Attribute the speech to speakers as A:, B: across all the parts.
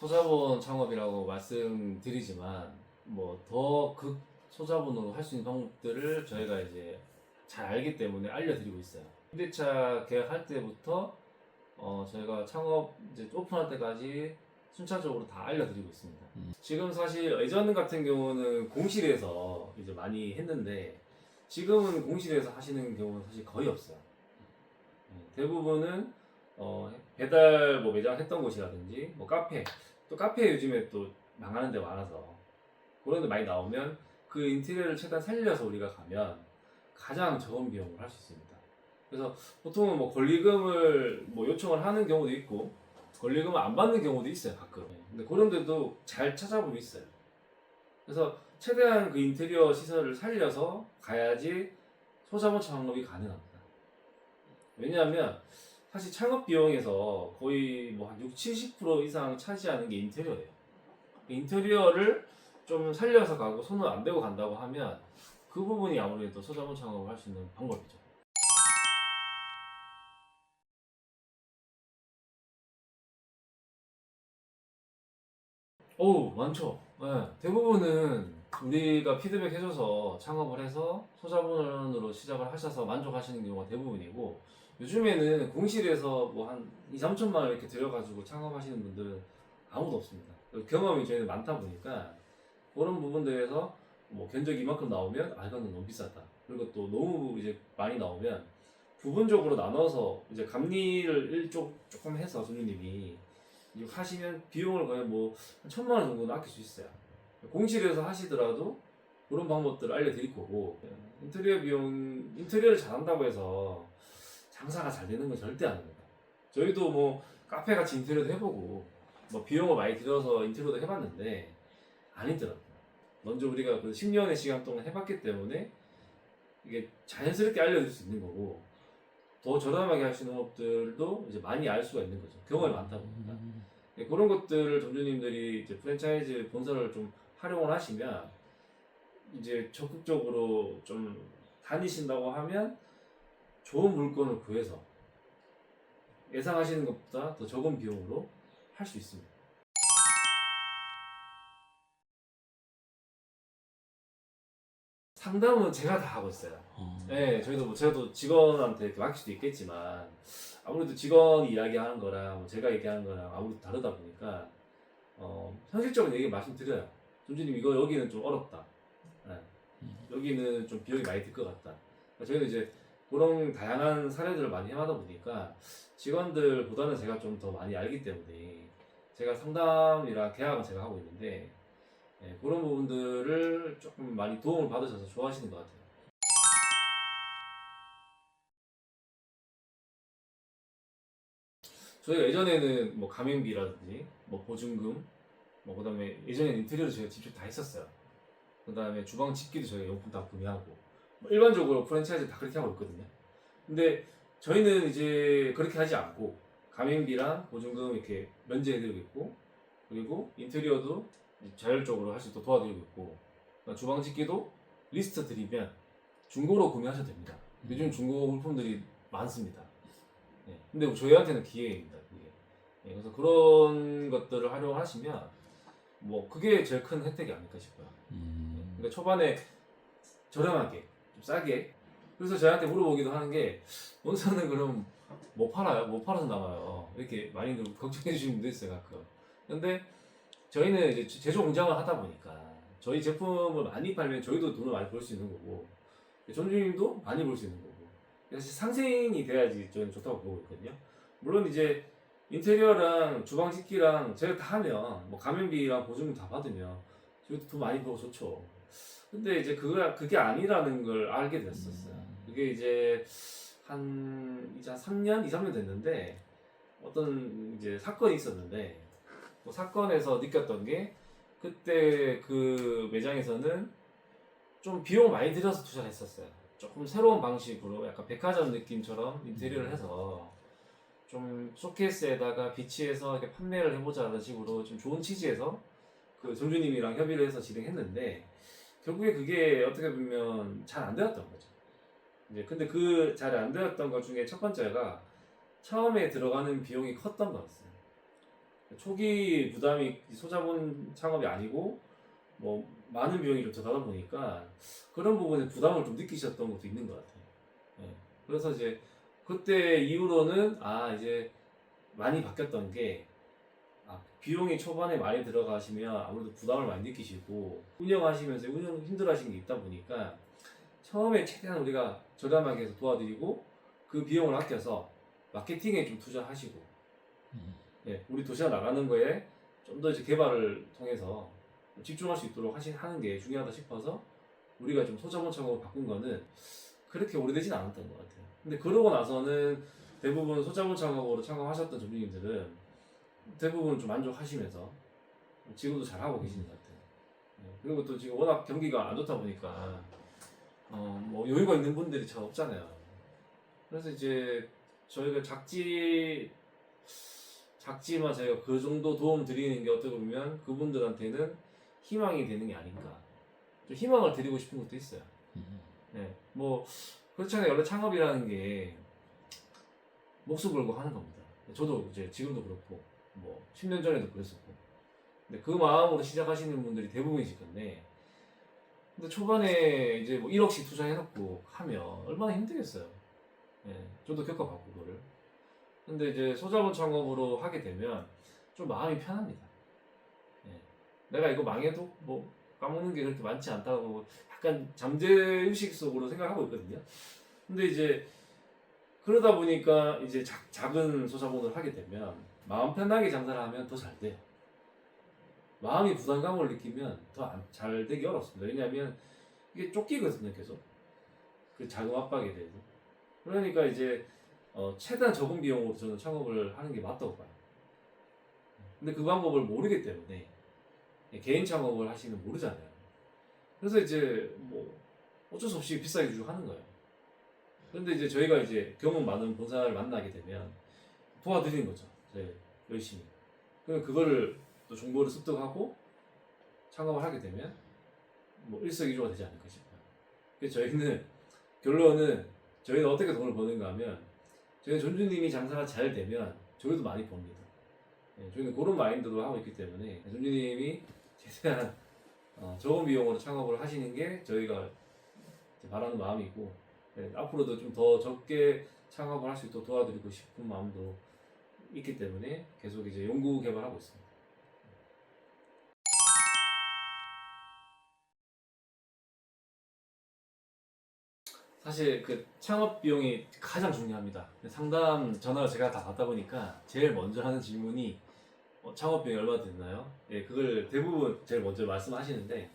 A: 소자본 창업이라고 말씀드리지만 뭐 더 극 소자본으로 할 수 있는 방법들을 저희가 이제 잘 알기 때문에 알려드리고 있어요. 임대차 계약할 때부터 저희가 창업 이제 오픈할 때까지 순차적으로 다 알려드리고 있습니다. 지금 사실 예전 같은 경우는 공실에서 이제 많이 했는데 지금은 공실에서 하시는 경우는 사실 거의 없어요. 대부분은 배달 뭐 매장 했던 곳이라든지 뭐 카페, 또 카페 요즘에 또 망하는 데 많아서 그런 데 많이 나오면 그 인테리어를 최대한 살려서 우리가 가면 가장 적은 비용으로 할 수 있습니다. 그래서 보통은 뭐 권리금을 뭐 요청을 하는 경우도 있고 권리금을 안 받는 경우도 있어요, 가끔. 근데 그런 데도 잘 찾아보고 있어요. 그래서 최대한 그 인테리어 시설을 살려서 가야지 소자본 창업이 가능합니다. 왜냐하면 사실 창업 비용에서 거의 뭐 한 6, 70% 이상 차지하는 게 인테리어예요. 인테리어를 좀 살려서 가고 손을 안 대고 간다고 하면 그 부분이 아무래도 소자본 창업을 할 수 있는 방법이죠. 많죠. 네, 대부분은 우리가 피드백 해줘서 창업을 해서 소자본으로 시작을 하셔서 만족하시는 경우가 대부분이고, 요즘에는 공실에서 뭐 한 2, 3천만 원 이렇게 들여가지고 창업하시는 분들은 아무도 없습니다. 경험이 저희는 많다 보니까 그런 부분들에서 뭐 견적이 이만큼 나오면 이거는 너무 비싸다. 그리고 또 너무 이제 많이 나오면 부분적으로 나눠서 이제 감리를 일쪽 조금 해서 손님이 이제 하시면 비용을 거의 뭐 1,000만 원 정도는 아낄 수 있어요. 공실에서 하시더라도 그런 방법들을 알려드릴 거고, 인테리어 비용, 인테리어를 잘한다고 해서 장사가 잘 되는 건 절대 아닙니다. 저희도 뭐 카페 같이 인테리어도 해보고 뭐 비용을 많이 들여서 인테리어도 해봤는데 아니더라고요. 먼저 우리가 그 10년의 시간 동안 해봤기 때문에 이게 자연스럽게 알려줄 수 있는 거고, 더 저렴하게 할 수 있는 법들도 이제 많이 알 수가 있는 거죠. 경험이 많다 보니까. 그런 것들을 점주님들이 이제 프랜차이즈 본사를 좀 활용을 하시면 이제 적극적으로 좀 다니신다고 하면 좋은 물건을 구해서 예상하시는 것보다 더 적은 비용으로 할 수 있습니다. 상담은 제가 다 하고 있어요. 네, 저희도 뭐 저도 직원한테 이렇게 맡길 수도 있겠지만 아무래도 직원이 이야기하는 거랑 뭐 제가 얘기하는 거랑 아무래도 다르다 보니까 현실적인 얘기 말씀드려요. 존주님 이거 여기는 좀 어렵다. 네, 여기는 좀 비용이 많이 들 것 같다. 그러니까 저희는 이제 그런 다양한 사례들을 많이 해마다 보니까 직원들보다는 제가 좀 더 많이 알기 때문에 제가 상담이랑 계약은 제가 하고 있는데 그런 부분들을 조금 많이 도움을 받으셔서 좋아하시는 것 같아요. 저희가 예전에는 뭐 가맹비라든지 뭐 보증금 뭐 그다음에 예전에는 인테리어도 저희가 직접 다 했었어요. 그다음에 주방 집기도 저희가 용품 다 구매하고 뭐 일반적으로 프랜차이즈 다 그렇게 하고 있거든요. 근데 저희는 이제 그렇게 하지 않고 가맹비랑 보증금 이렇게 면제해드리고 있고, 그리고 인테리어도 자율적으로 할 수 있도록 도와드리고 있고, 주방 집기도 리스트 드리면 중고로 구매하셔도 됩니다. 요즘 중고 물품들이 많습니다. 근데 저희한테는 기회입니다. 그게. 그래서 그런 것들을 활용하시면 뭐 그게 제일 큰 혜택이 아닐까 싶어요. 그러니까 초반에 저렴하게, 좀 싸게. 그래서 저희한테 물어보기도 하는 게, 원사는 그럼 뭐 팔아요? 뭐 팔아서 나와요? 이렇게 많이 걱정해 주시는 분도 있어요, 가끔. 근데 저희는 이제 제조 공장을 하다 보니까 저희 제품을 많이 팔면 저희도 돈을 많이 벌 수 있는 거고, 전주님도 많이 벌 수 있는 거고. 그래서 상생이 돼야지 저는 좋다고 보고 있거든요. 물론 이제 인테리어랑 주방 식기랑 제가 다 하면 뭐 가맹비랑 보증금 다 받으면 저희도 돈 많이 벌고 좋죠. 근데 이제 그게 아니라는 걸 알게 됐었어요. 그게 이제 한 3년, 2, 3년 됐는데 어떤 이제 사건이 있었는데 그 사건에서 느꼈던 게, 그때 그 매장에서는 좀 비용 많이 들여서 투자를 했었어요. 조금 새로운 방식으로 약간 백화점 느낌처럼 인테리어를 해서 좀 쇼케이스에다가 비치해서 이렇게 판매를 해보자는 식으로 좀 좋은 취지에서 그 점주님이랑 협의를 해서 진행했는데 결국에 그게 어떻게 보면 잘 안 되었던 거죠. 이제 근데 그 잘 안 되었던 것 중에 첫 번째가 처음에 들어가는 비용이 컸던 거였어요. 초기 부담이 소자본 창업이 아니고 뭐 많은 비용이 좀 들어가다 보니까 그런 부분에 부담을 좀 느끼셨던 것도 있는 것 같아요. 예. 그래서 이제 그때 이후로는 이제 많이 바뀌었던 게 비용이 초반에 많이 들어가시면 아무래도 부담을 많이 느끼시고 운영하시면서 운영 힘들어하시는 게 있다 보니까 처음에 최대한 우리가 저렴하게 해서 도와드리고 그 비용을 아껴서 마케팅에 좀 투자하시고 예, 우리 도시락 나가는 거에 좀 더 이제 개발을 통해서 집중할 수 있도록 하는 게 중요하다 싶어서 우리가 좀 소자본 창업으로 바꾼 거는 그렇게 오래되진 않았던 것 같아요. 근데 그러고 나서는 대부분 소자본 창업으로 창업하셨던 전문님들은 대부분 좀 만족하시면서 지금도 잘하고 계시는 것 같아요. 예, 그리고 또 지금 워낙 경기가 안 좋다 보니까 뭐 여유가 있는 분들이 잘 없잖아요. 그래서 이제 저희가 작지만 저희가 그 정도 도움 드리는 게 어떻게 보면 그분들한테는 희망이 되는 게 아닌가. 좀 희망을 드리고 싶은 것도 있어요. 네, 뭐 그렇잖아요. 원래 창업이라는 게 목숨 걸고 하는 겁니다. 저도 이제 지금도 그렇고 뭐 10년 전에도 그랬었고. 근데 그 마음으로 시작하시는 분들이 대부분이실 건데, 근데 초반에 이제 뭐 1억씩 투자해놓고 하면 얼마나 힘들겠어요. 예, 저도 겪어봤고 그거를. 근데 이제 소자본 창업으로 하게 되면 좀 마음이 편합니다. 예, 내가 이거 망해도 뭐 까먹는 게 그렇게 많지 않다고 약간 잠재의식 속으로 생각하고 있거든요. 근데 이제 그러다 보니까 이제 작은 소자본을 하게 되면 마음 편하게 장사를 하면 더 잘 돼요. 마음이 부담감을 느끼면 더 잘 되기 어렵습니다. 왜냐하면 이게 쫓기거든요, 계속. 그 자금 압박에 대해서. 그러니까 이제 최대한 적은 비용으로 저는 창업을 하는 게 맞다고 봐요. 근데 그 방법을 모르기 때문에 개인 창업을 하시면 모르잖아요. 그래서 이제 뭐 어쩔 수 없이 비싸게 주고 하는 거예요. 그런데 이제 저희가 이제 경험 많은 본사를 만나게 되면 도와드리는 거죠. 네, 열심히. 그럼 그거를 또 정보를 습득하고 창업을 하게 되면 뭐 일석이조가 되지 않을까 싶어요. 그래서 저희는 결론은 저희는 어떻게 돈을 버는가 하면 저희는 존주님이 장사가 잘 되면 저희도 많이 법니다. 네, 저희는 그런 마인드로 하고 있기 때문에 존주님이 최대한 적은 비용으로 창업을 하시는 게 저희가 바라는 마음이고, 네, 앞으로도 좀 더 적게 창업을 할 수 있도록 도와드리고 싶은 마음도 있기 때문에 계속 이제 연구 개발하고 있습니다. 사실 그 창업 비용이 가장 중요합니다. 상담 전화를 제가 다 받다 보니까 제일 먼저 하는 질문이 창업 비용이 얼마 드나요? 예, 그걸 대부분 제일 먼저 말씀하시는데,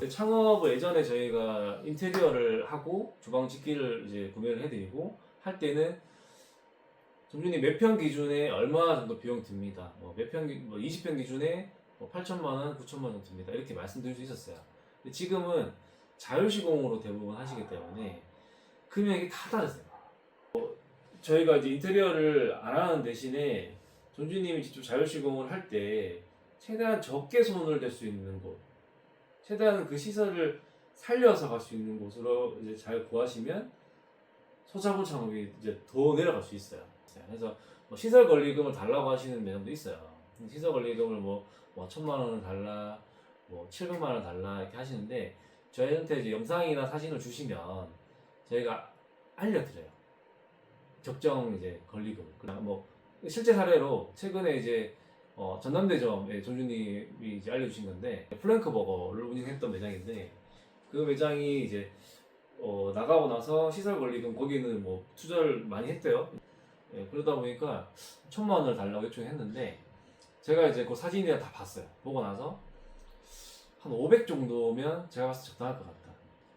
A: 창업을 예전에 저희가 인테리어를 하고 주방 집기를 이제 구매를 해드리고 할 때는 점주님 몇 평 기준에 얼마 정도 비용 듭니다. 몇 평, 뭐 20평 기준에 8천만 원, 9천만 원 듭니다. 이렇게 말씀드릴 수 있었어요. 근데 지금은 자율시공으로 대부분 하시기 때문에 금액이 다 다르세요. 저희가 이제 인테리어를 안 하는 대신에 존주님이 직접 자율시공을 할 때 최대한 적게 손을 댈 수 있는 곳, 최대한 그 시설을 살려서 갈 수 있는 곳으로 이제 잘 구하시면 소자본 창업이 이제 더 내려갈 수 있어요. 그래서 뭐 시설 권리금을 달라고 하시는 매장도 있어요. 시설 권리금을 뭐 1,000만 원을 달라, 뭐 700만 원을 달라 이렇게 하시는데 저희한테 이제 영상이나 사진을 주시면 저희가 알려드려요. 적정 이제 권리금. 그냥 뭐 실제 사례로 최근에 이제 전남대점에 존주님이 이제 알려주신 건데 플랭크 버거를 운영했던 매장인데 그 매장이 이제 나가고 나서 시설 권리금 거기는 뭐 투자를 많이 했대요. 예, 그러다 보니까 1,000만 원을 달라고 요청했는데 제가 이제 그 사진이랑 다 봤어요. 보고 나서 한 500 정도면 제가 봤을 때 적당할 것 같다.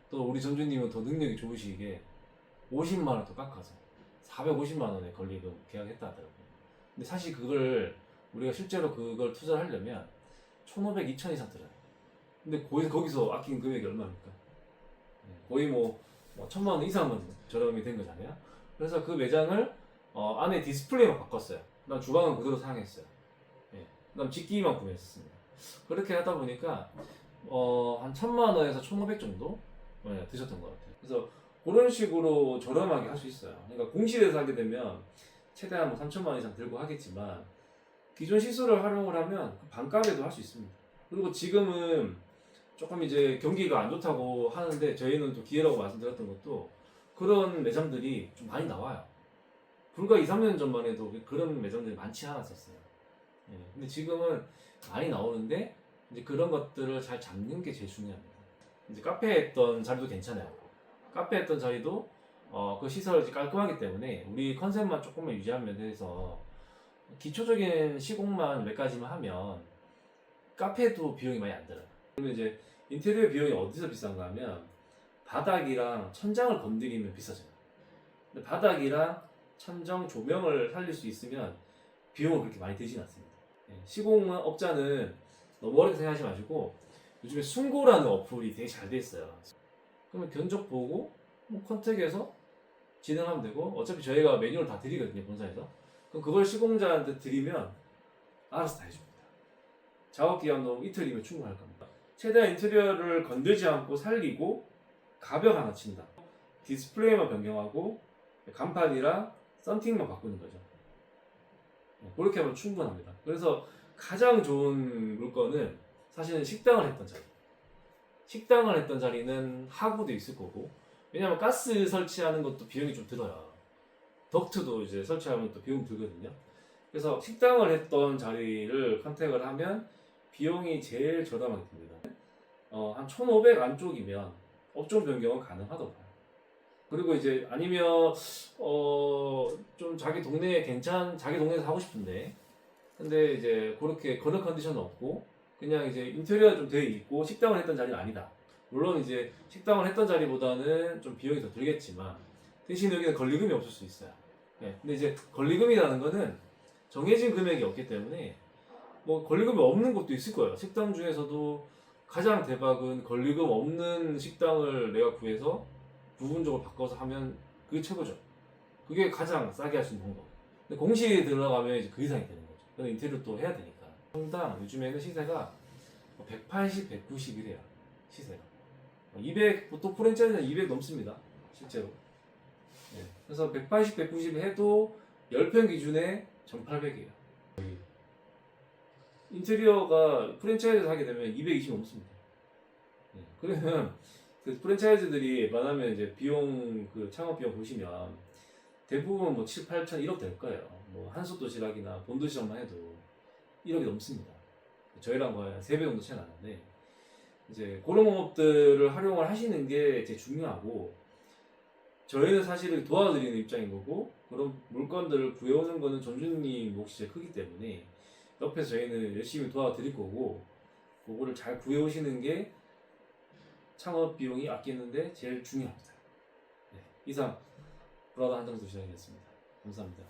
A: 또 우리 전주님은 더 능력이 좋으시게 50만 원 더 깎아서 450만 원에 권리금 계약했다 하더라고요. 근데 사실 그걸 우리가 실제로 그걸 투자를 하려면 1,500, 2,000 이상 들어요. 근데 거기서 아낀 금액이 얼마입니까? 거의 뭐 1,000만 원 이상은 저렴이 된 거잖아요. 그래서 그 매장을 안에 디스플레이만 바꿨어요. 그다음 주방은 그대로 사용했어요. 예. 그다음 집기만 구매했습니다. 그렇게 하다 보니까 한 1,000만 원에서 1,500 정도 드셨던 것 같아요. 그래서 그런 식으로 저렴하게 할 수 있어요. 그러니까 공실에서 하게 되면 최대한 뭐 3,000만 원 이상 들고 하겠지만 기존 시설을 활용을 하면 그 반값에도 할 수 있습니다. 그리고 지금은 조금 이제 경기가 안 좋다고 하는데 저희는 또 기회라고 말씀드렸던 것도 그런 매장들이 좀 많이 나와요. 불과 2, 3년 전만 해도 그런 매장들이 많지 않았었어요. 예, 근데 지금은 많이 나오는데 이제 그런 것들을 잘 잡는 게 제일 중요합니다. 이제 카페 했던 자리도 괜찮아요. 카페 했던 자리도 그 시설이 깔끔하기 때문에 우리 컨셉만 조금만 유지하면 돼서 기초적인 시공만 몇 가지만 하면 카페도 비용이 많이 안 들어요. 그러면 이제 인테리어 비용이 어디서 비싼가 하면 바닥이랑 천장을 건드리면 비싸져요. 근데 바닥이랑 천정 조명을 살릴 수 있으면 비용은 그렇게 많이 들진 않습니다. 예, 시공업자는 너무 어렵게 생각하지 마시고 요즘에 숭고라는 어플이 되게 잘 돼 있어요. 그러면 견적 보고 뭐 컨택해서 진행하면 되고 어차피 저희가 매뉴얼 다 드리거든요, 본사에서. 그럼 그걸 시공자한테 드리면 알아서 다 해줍니다. 작업 기간도 이틀이면 충분할 겁니다. 최대한 인테리어를 건들지 않고 살리고 가벽 하나 친다. 디스플레이만 변경하고 간판이랑 썬팅만 바꾸는 거죠. 그렇게 하면 충분합니다. 그래서 가장 좋은 물건은 사실은 식당을 했던 자리. 식당을 했던 자리는 하부도 있을 거고, 왜냐면 가스 설치하는 것도 비용이 좀 들어요. 덕트도 이제 설치하면 또 비용 들거든요. 그래서 식당을 했던 자리를 컨택을 하면 비용이 제일 저렴하게 듭니다. 한 1,500 안쪽이면 업종 변경은 가능하다고 봐요. 그리고 이제 아니면 좀 자기 동네에 자기 동네에서 하고 싶은데 근데 이제 그렇게 그런 컨디션은 없고 그냥 이제 인테리어가 좀 되어 있고 식당을 했던 자리는 아니다. 물론 이제 식당을 했던 자리보다는 좀 비용이 더 들겠지만 대신 여기는 권리금이 없을 수 있어요. 네. 근데 이제 권리금이라는 거는 정해진 금액이 없기 때문에 뭐 권리금이 없는 곳도 있을 거예요. 식당 중에서도 가장 대박은 권리금 없는 식당을 내가 구해서 부분적으로 바꿔서 하면 그게 최고죠. 그게 가장 싸게 할 수 있는 방법. 근데 공실이 들어가면 이제 그 이상이 되는 거죠. 그건 인테리어 또 해야 되니까. 평당 요즘에는 시세가 180, 190이래요. 시세가. 200, 보통 프랜차이즈는 200 넘습니다. 실제로. 네. 그래서 180, 190 해도 10평 기준에 1,800이에요. 인테리어가 프랜차이즈 하게 되면 220 넘습니다. 네. 그러면 그 프랜차이즈들이 웬만하면 이제 비용, 그 창업 비용 보시면 대부분 뭐 7, 8천, 1억 될 거예요. 뭐 한솥도시락이나 본도시락만 해도 1억이 넘습니다. 저희랑 거의 한 3배 정도 차이 나는데 이제 그런 방법들을 활용을 하시는 게 제일 중요하고 저희는 사실은 도와드리는 입장인 거고 그런 물건들을 구해오는 거는 전주님 몫이 제일 크기 때문에 옆에서 저희는 열심히 도와드릴 거고 그거를 잘 구해오시는 게 창업 비용이 아끼는데 제일 중요합니다. 네, 이상 브라더 한정수 시장이었습니다. 감사합니다.